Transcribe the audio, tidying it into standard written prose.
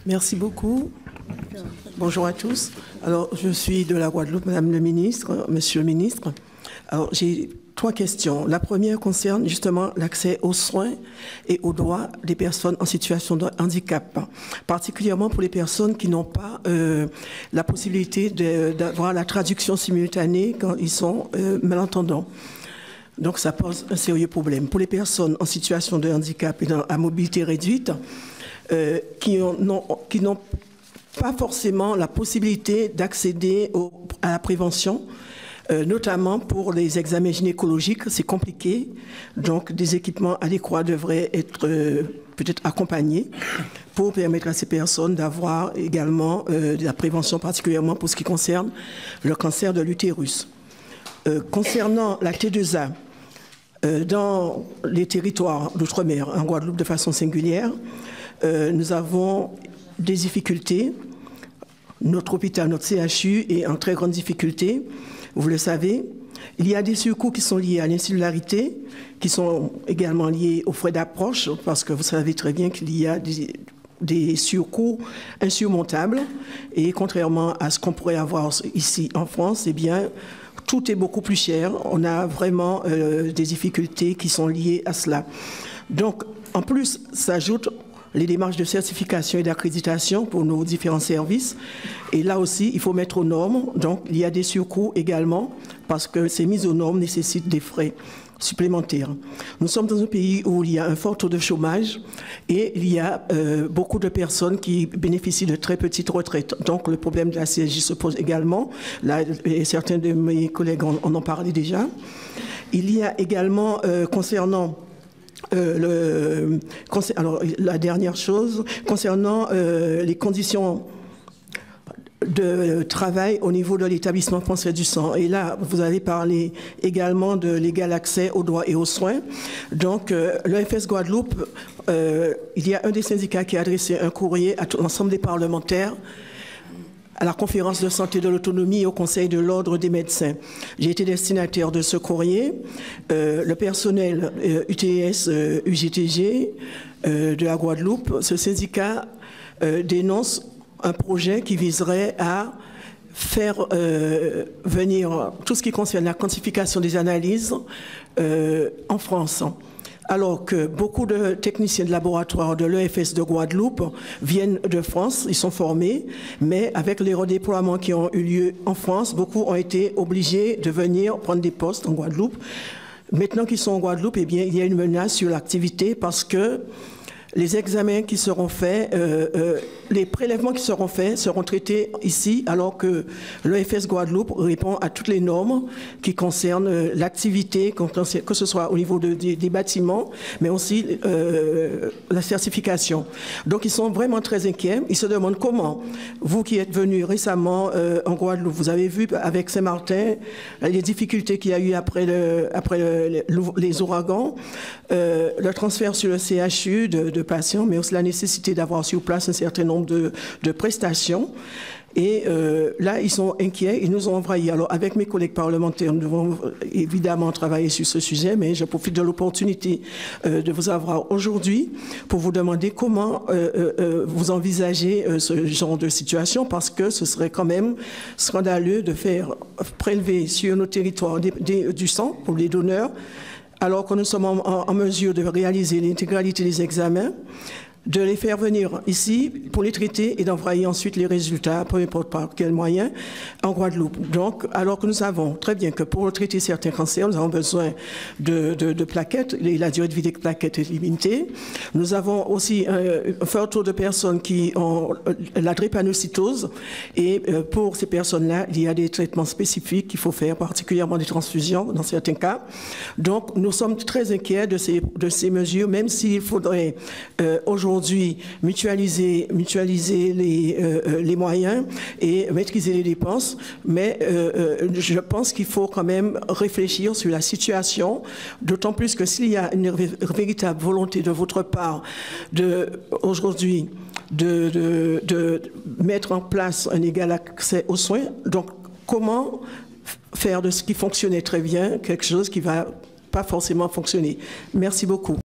Merci beaucoup. Bonjour à tous. Alors, je suis de la Guadeloupe, Madame le ministre, Monsieur le ministre. Alors, j'ai 3 questions. La première concerne justement l'accès aux soins et aux droits des personnes en situation de handicap, particulièrement pour les personnes qui n'ont pas la possibilité d'avoir la traduction simultanée quand ils sont malentendants. Donc, ça pose un sérieux problème. Pour les personnes en situation de handicap et à mobilité réduite, qui n'ont pas forcément la possibilité d'accéder à la prévention, notamment pour les examens gynécologiques, c'est compliqué. Donc, des équipements adéquats devraient être peut-être accompagnés pour permettre à ces personnes d'avoir également de la prévention, particulièrement pour ce qui concerne le cancer de l'utérus. Concernant la T2A, dans les territoires d'outre-mer, en Guadeloupe de façon singulière, nous avons des difficultés. Notre hôpital, notre CHU est en très grande difficulté, vous le savez. Il y a des surcoûts qui sont liés à l'insularité, qui sont également liés aux frais d'approche, parce que vous savez très bien qu'il y a des surcoûts insurmontables. Et contrairement à ce qu'on pourrait avoir ici en France, eh bien, tout est beaucoup plus cher. On a vraiment des difficultés qui sont liées à cela. Donc, en plus, s'ajoutent les démarches de certification et d'accréditation pour nos différents services. Et là aussi, il faut mettre aux normes. Donc, il y a des surcoûts également, parce que ces mises aux normes nécessitent des frais supplémentaires. Nous sommes dans un pays où il y a un fort taux de chômage et il y a beaucoup de personnes qui bénéficient de très petites retraites. Donc, le problème de la CSG se pose également. Là, et certains de mes collègues en ont parlé déjà. Il y a également, concernant alors, la dernière chose, concernant les conditions de travail au niveau de l'établissement français du sang. Et là, vous avez parlé également de l'égal accès aux droits et aux soins. Donc, l'EFS Guadeloupe, il y a un des syndicats qui a adressé un courrier à l'ensemble des parlementaires, à la conférence de santé de l'autonomie et au conseil de l'ordre des médecins. J'ai été destinataire de ce courrier. Le personnel UTS, UGTG de la Guadeloupe, ce syndicat dénonce un projet qui viserait à faire venir tout ce qui concerne la quantification des analyses en France. Alors que beaucoup de techniciens de laboratoire de l'EFS de Guadeloupe viennent de France, ils sont formés, mais avec les redéploiements qui ont eu lieu en France, beaucoup ont été obligés de venir prendre des postes en Guadeloupe. Maintenant qu'ils sont en Guadeloupe, eh bien, il y a une menace sur l'activité parce que les examens qui seront faits, les prélèvements qui seront faits seront traités ici, alors que l'EFS Guadeloupe répond à toutes les normes qui concernent l'activité, que ce soit au niveau des bâtiments, mais aussi la certification. Donc, ils sont vraiment très inquiets. Ils se demandent comment, vous qui êtes venus récemment en Guadeloupe, vous avez vu avec Saint-Martin les difficultés qu'il y a eu après les ouragans, le transfert sur le CHU de patients, mais aussi la nécessité d'avoir sur place un certain nombre de prestations. Et là, ils sont inquiets, ils nous ont envoyé. Alors, avec mes collègues parlementaires, nous devons évidemment travailler sur ce sujet, mais je profite de l'opportunité de vous avoir aujourd'hui pour vous demander comment vous envisagez ce genre de situation, parce que ce serait quand même scandaleux de faire prélever sur nos territoires du sang pour les donneurs, alors que nous sommes en mesure de réaliser l'intégralité des examens, de les faire venir ici pour les traiter et d'envoyer ensuite les résultats, peu importe par quel moyen, en Guadeloupe. Donc, alors que nous savons très bien que pour traiter certains cancers, nous avons besoin de plaquettes, et la durée de vie des plaquettes est limitée. Nous avons aussi un fort taux de personnes qui ont la drépanocytose, et pour ces personnes-là, il y a des traitements spécifiques qu'il faut faire, particulièrement des transfusions dans certains cas. Donc, nous sommes très inquiets de ces mesures, même s'il faudrait aujourd'hui mutualiser les moyens et maîtriser les dépenses, mais je pense qu'il faut quand même réfléchir sur la situation, d'autant plus que s'il y a une véritable volonté de votre part aujourd'hui de mettre en place un égal accès aux soins, donc comment faire de ce qui fonctionnait très bien quelque chose qui ne va pas forcément fonctionner. Merci beaucoup.